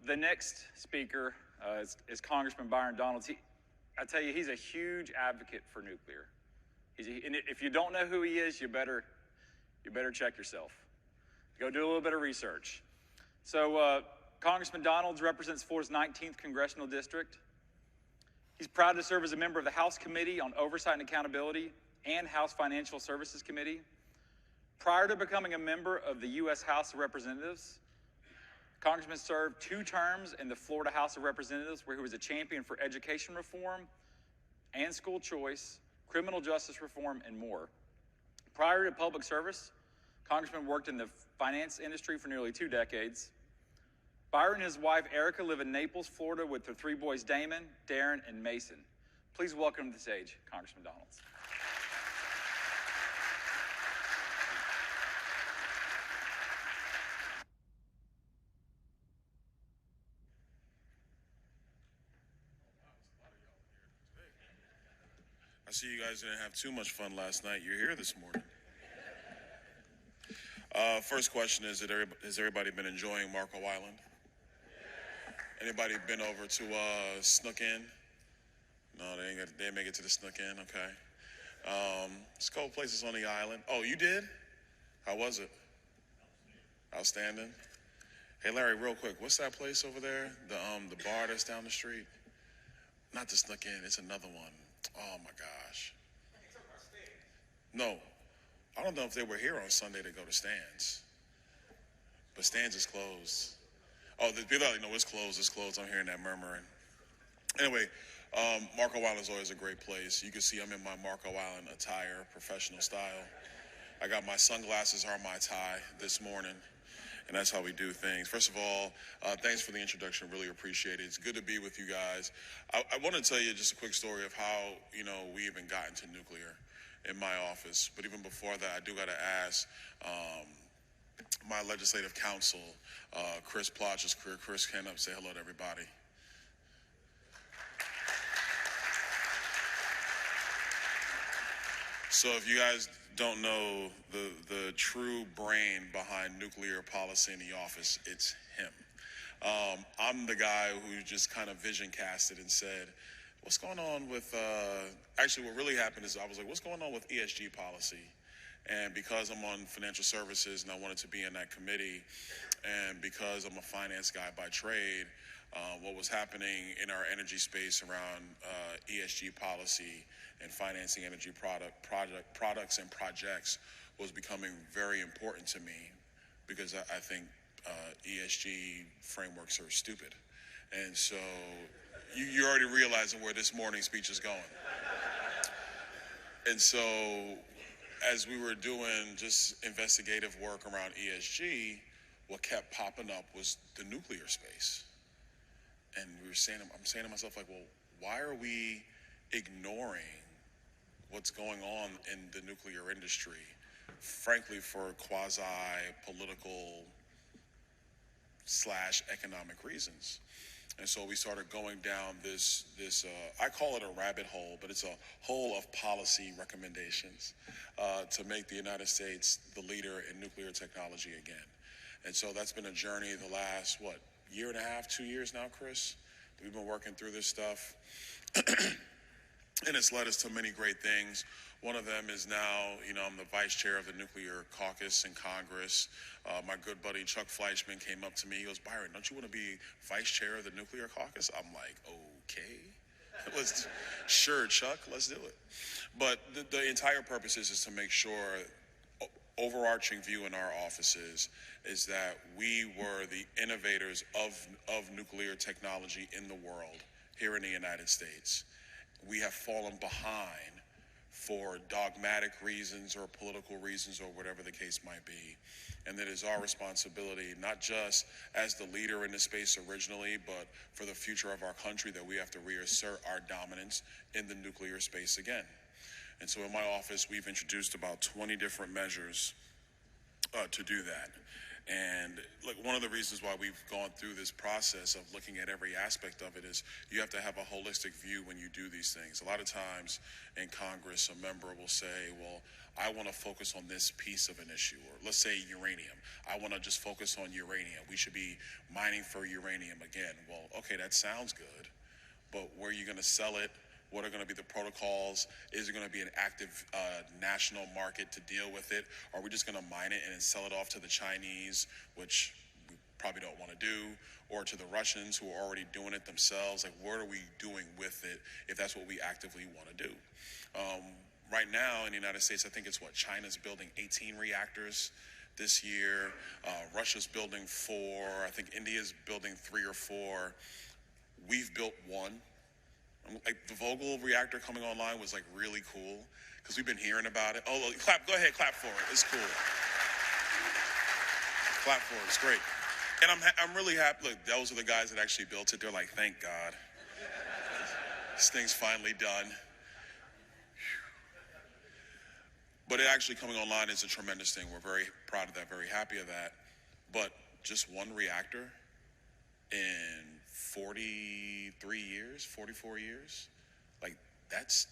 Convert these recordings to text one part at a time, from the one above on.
The next speaker is Congressman Byron Donalds. I tell you, he's a huge advocate for nuclear. And if you don't know who he is, you better check yourself. Go do a little bit of research. So Congressman Donalds represents Florida's 19th Congressional District. He's proud to serve as a member of the House Committee on Oversight and Accountability and House Financial Services Committee. Prior to becoming a member of the U.S. House of Representatives, Congressman served 2 terms in the Florida House of Representatives, where he was a champion for education reform and school choice, criminal justice reform, and more. Prior to public service, Congressman worked in the finance industry for nearly 2 decades. Byron and his wife, Erica, live in Naples, Florida, with their 3 boys, Damon, Darren, and Mason. Please welcome to the stage, Congressman Donalds. I see you guys didn't have too much fun last night. You're here this morning. First question is, has everybody been enjoying Marco Island? Anybody been over to Snook Inn? No, they didn't make it to the Snook Inn, okay. There's a couple places on the island. Oh, you did? How was it? Outstanding. Hey, Larry, real quick, what's that place over there? The bar that's down the street? Not the Snook Inn, it's another one. Oh my gosh. No, I don't know if they were here on Sunday to go to Stan's, but Stan's is closed. Oh, the people that know it's closed. I'm hearing that murmuring. Anyway, Marco Island is always a great place. You can see I'm in my Marco Island attire, professional style. I got my sunglasses on my tie this morning, and that's how we do things. First of all, thanks for the introduction. Really appreciate it. It's good to be with you guys. I want to tell you just a quick story of how, we even got into nuclear in my office. But even before that, I do got to ask my legislative counsel, Chris Plotch's career. Chris, stand up and say hello to everybody. So if you guys don't know the true brain behind nuclear policy in the office, it's him. I'm the guy who just kind of vision casted and said, what's going on with, actually what really happened is I was like, what's going on with ESG policy? And because I'm on financial services and I wanted to be in that committee, and because I'm a finance guy by trade, what was happening in our energy space around ESG policy and financing energy products and projects was becoming very important to me, because I think ESG frameworks are stupid. And so you're already realizing where this morning's speech is going. And so as we were doing just investigative work around ESG, what kept popping up was the nuclear space. And I'm saying to myself, like, well, why are we ignoring what's going on in the nuclear industry, frankly, for quasi-political / economic reasons? And so we started going down this I call it a rabbit hole, but it's a hole of policy recommendations to make the United States the leader in nuclear technology again. And so that's been a journey the last, year and a half, 2 years now, Chris? We've been working through this stuff. And it's led us to many great things. One of them is now, I'm the vice chair of the Nuclear Caucus in Congress. My good buddy Chuck Fleischman came up to me. He goes, Byron, don't you want to be vice chair of the Nuclear Caucus? I'm like, okay. Sure, Chuck, let's do it. But the entire purpose is to make sure, overarching view in our offices is that we were the innovators of nuclear technology in the world here in the United States. We have fallen behind for dogmatic reasons or political reasons or whatever the case might be. And that is our responsibility, not just as the leader in the space originally, but for the future of our country, that we have to reassert our dominance in the nuclear space again. And so in my office, we've introduced about 20 different measures to do that. And like one of the reasons why we've gone through this process of looking at every aspect of it is you have to have a holistic view when you do these things. A lot of times in Congress, a member will say, well, I want to focus on this piece of an issue, or let's say uranium. I want to just focus on uranium. We should be mining for uranium again. Well, okay, that sounds good, but where are you going to sell it? What are going to be the protocols? Is there going to be an active national market to deal with it? Are we just going to mine it and then sell it off to the Chinese, which we probably don't want to do, or to the Russians who are already doing it themselves? Like, what are we doing with it if that's what we actively want to do? Right now in the United States, I think it's China's building 18 reactors this year. Russia's building 4. I think India's building 3 or 4. We've built 1. Like the Vogel reactor coming online was like really cool because we've been hearing about it. Oh, clap! Go ahead, clap for it. It's cool. Clap for it. It's great. And I'm really happy. Look, those are the guys that actually built it. They're like, thank God, this thing's finally done. But it actually coming online is a tremendous thing. We're very proud of that. Very happy of that. But just 1 reactor in 43 years, 44 years, like that's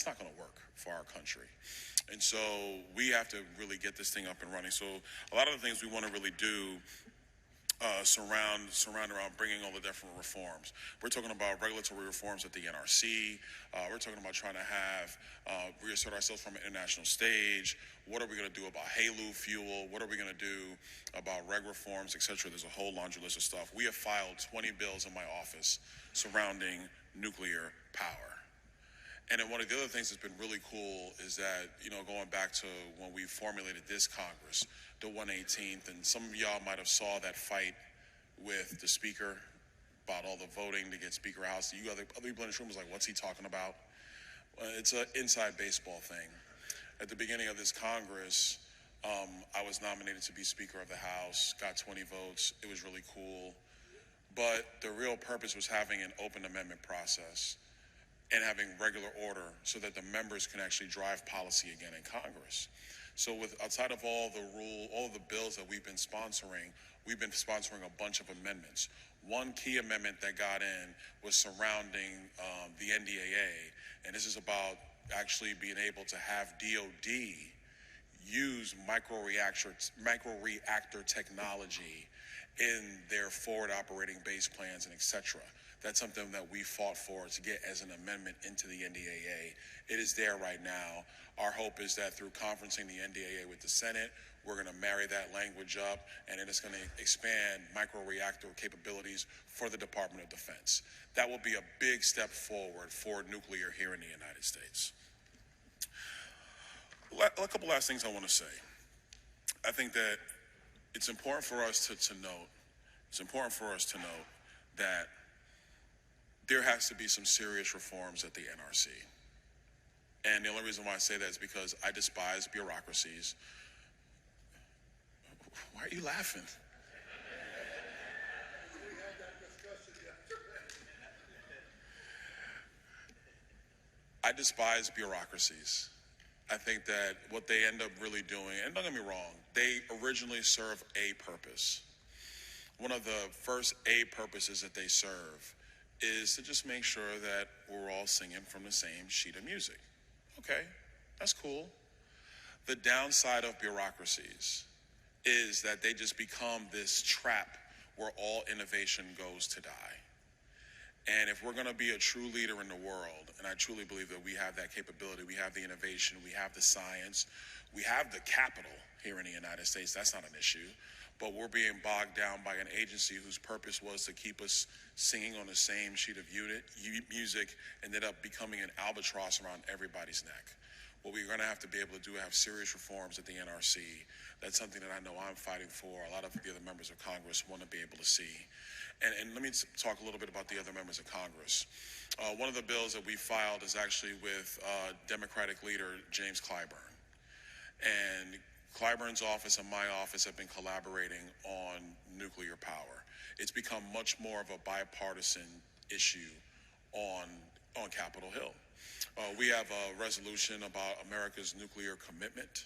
not going to work for our country. And so we have to really get this thing up and running. So a lot of the things we want to really do surround around bringing all the different reforms. We're talking about regulatory reforms at the NRC. We're talking about trying to have reassert ourselves from an international stage. What are we going to do about HALEU fuel? What are we going to do about reg reforms, et cetera? There's a whole laundry list of stuff. We have filed 20 bills in my office surrounding nuclear power. And then one of the other things that's been really cool is that, going back to when we formulated this Congress, the 118th, and some of y'all might have saw that fight with the speaker about all the voting to get Speaker of the House. You other people in this room was like, what's he talking about? It's an inside baseball thing. At the beginning of this Congress, I was nominated to be Speaker of the House, got 20 votes. It was really cool. But the real purpose was having an open amendment process and having regular order so that the members can actually drive policy again in Congress. So outside of all of the bills that we've been sponsoring a bunch of amendments. One key amendment that got in was surrounding the NDAA, and this is about actually being able to have DOD use microreactor technology in their forward operating base plans and et cetera. That's something that we fought for to get as an amendment into the NDAA. It is there right now. Our hope is that through conferencing the NDAA with the Senate, we're going to marry that language up, and it is going to expand microreactor capabilities for the Department of Defense. That will be a big step forward for nuclear here in the United States. A couple last things I want to say. I think that it's important for us to note that there has to be some serious reforms at the NRC. And the only reason why I say that is because I despise bureaucracies. Why are you laughing? I despise bureaucracies. I think that what they end up really doing, and don't get me wrong, they originally serve a purpose. One of the first A purposes that they serve is to just make sure that we're all singing from the same sheet of music. Okay, that's cool. The downside of bureaucracies is that they just become this trap where all innovation goes to die. And if we're going to be a true leader in the world, and I truly believe that we have that capability, we have the innovation, we have the science, we have the capital here in the United States, that's not an issue. But we're being bogged down by an agency whose purpose was to keep us singing on the same sheet of music, ended up becoming an albatross around everybody's neck. What we're going to have to be able to do have serious reforms at the NRC. That's something that I know I'm fighting for. A lot of the other members of Congress want to be able to see. And let me talk a little bit about the other members of Congress. One of the bills that we filed is actually with Democratic leader James Clyburn. And Clyburn's office and my office have been collaborating on nuclear power. It's become much more of a bipartisan issue on Capitol Hill. We have a resolution about America's nuclear commitment.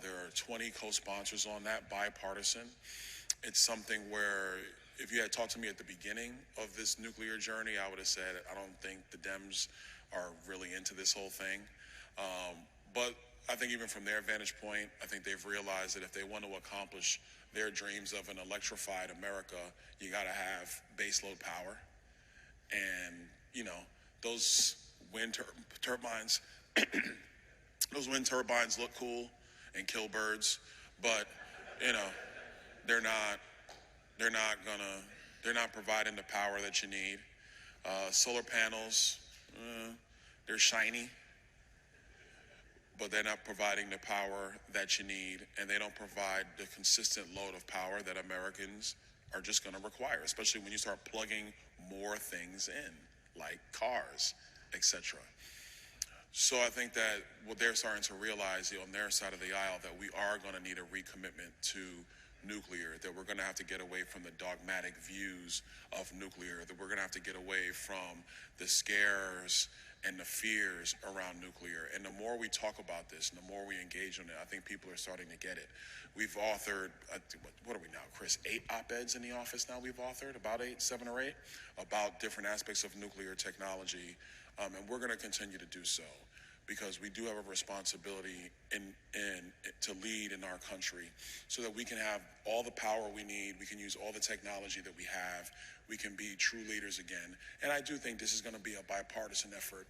There are 20 co-sponsors on that, bipartisan. It's something where if you had talked to me at the beginning of this nuclear journey, I would have said, I don't think the Dems are really into this whole thing. But I think even from their vantage point, I think they've realized that if they want to accomplish their dreams of an electrified America, you got to have baseload power. And, you know, those wind turbines, those wind turbines look cool and kill birds, but, you know, they're not providing the power that you need. Solar panels, they're shiny, but they're not providing the power that you need, and they don't provide the consistent load of power that Americans are just going to require, especially when you start plugging more things in, like cars, etc. So I think that what they're starting to realize on their side of the aisle, that we are going to need a recommitment to nuclear, that we're going to have to get away from the dogmatic views of nuclear, that we're going to have to get away from the scares and the fears around nuclear. And the more we talk about this and the more we engage on it, I think people are starting to get it. We've authored, what are we now, Chris, 8 op-eds in the office now we've authored, about 7 or 8, about different aspects of nuclear technology. And we're going to continue to do so, because we do have a responsibility to lead in our country so that we can have all the power we need, we can use all the technology that we have, we can be true leaders again. And I do think this is going to be a bipartisan effort.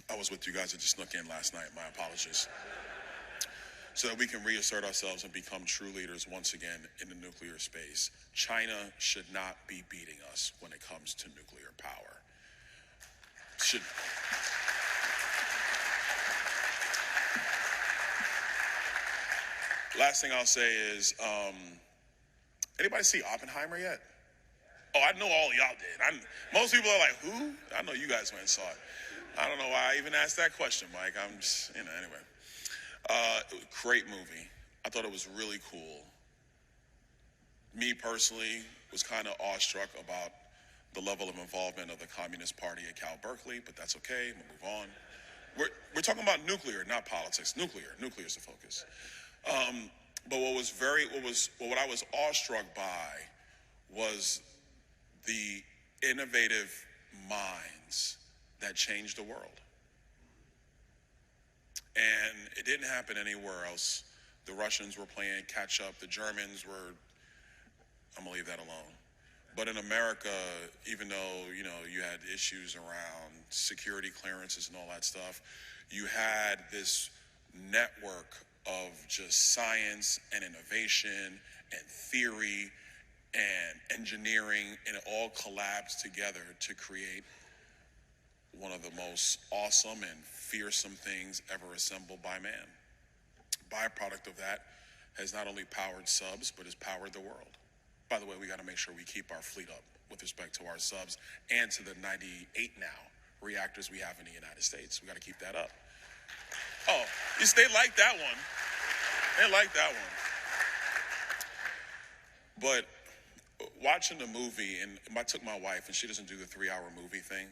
I was with you guys that just snuck in last night, my apologies. So that we can reassert ourselves and become true leaders once again in the nuclear space. China should not be beating us when it comes to nuclear power. Last thing I'll say is, anybody see Oppenheimer yet? Oh, I know all y'all did. Most people are like, who? I know you guys went and saw it. I don't know why I even asked that question, Mike. I'm just, anyway. Great movie. I thought it was really cool. Me personally was kind of awestruck about the level of involvement of the Communist Party at Cal Berkeley, but that's okay. We'll move on. We're talking about nuclear, not politics. Nuclear is the focus. But what I was awestruck by was the innovative minds that changed the world. And it didn't happen anywhere else. The Russians were playing catch up. The Germans were, I'm gonna leave that alone. But in America, even though, you had issues around security clearances and all that stuff, you had this network of just science and innovation and theory and engineering, and it all collabs together to create one of the most awesome and fearsome things ever assembled by man. Byproduct of that has not only powered subs, but has powered the world. By the way, we got to make sure we keep our fleet up with respect to our subs and to the 98 now reactors we have in the United States. We got to keep that up. Oh, they like that one. They like that one. But watching the movie, and I took my wife, and she doesn't do the 3-hour movie thing.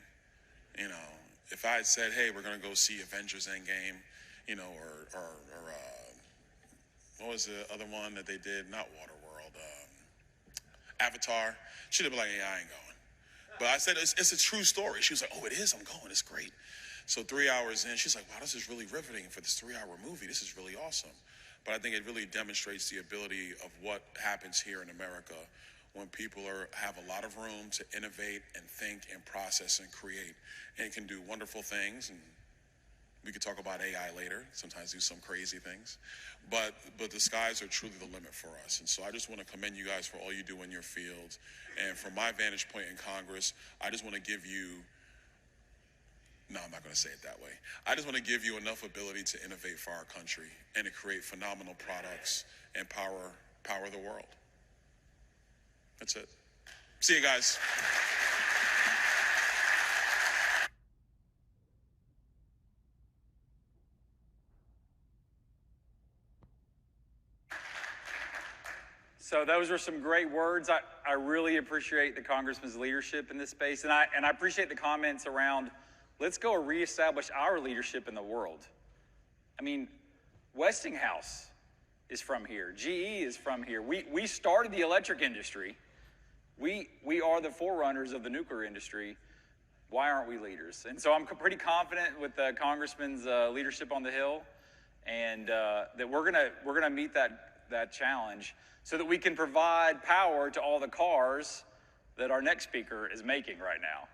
If I had said, hey, we're going to go see Avengers Endgame, or what was the other one that they did? Not Waterworld, Avatar. She'd have been like, yeah, I ain't going. But I said, it's a true story. She was like, oh, it is? I'm going. It's great. So 3 hours in, she's like, wow, this is really riveting for this 3-hour movie. This is really awesome. But I think it really demonstrates the ability of what happens here in America when people have a lot of room to innovate and think and process and create, and can do wonderful things. And we could talk about AI later, sometimes do some crazy things. But the skies are truly the limit for us. And so I just want to commend you guys for all you do in your fields. And from my vantage point in Congress, I just want to give you, no, I'm not going to say it that way. I just want to give you enough ability to innovate for our country and to create phenomenal products and power the world. That's it. See you guys. So those are some great words. I really appreciate the Congressman's leadership in this space, and I appreciate the comments around let's go reestablish our leadership in the world. I mean, Westinghouse is from here. GE is from here. We started the electric industry. We are the forerunners of the nuclear industry. Why aren't we leaders? And so I'm pretty confident with the Congressman's leadership on the Hill, and that we're gonna meet that challenge so that we can provide power to all the cars that our next speaker is making right now.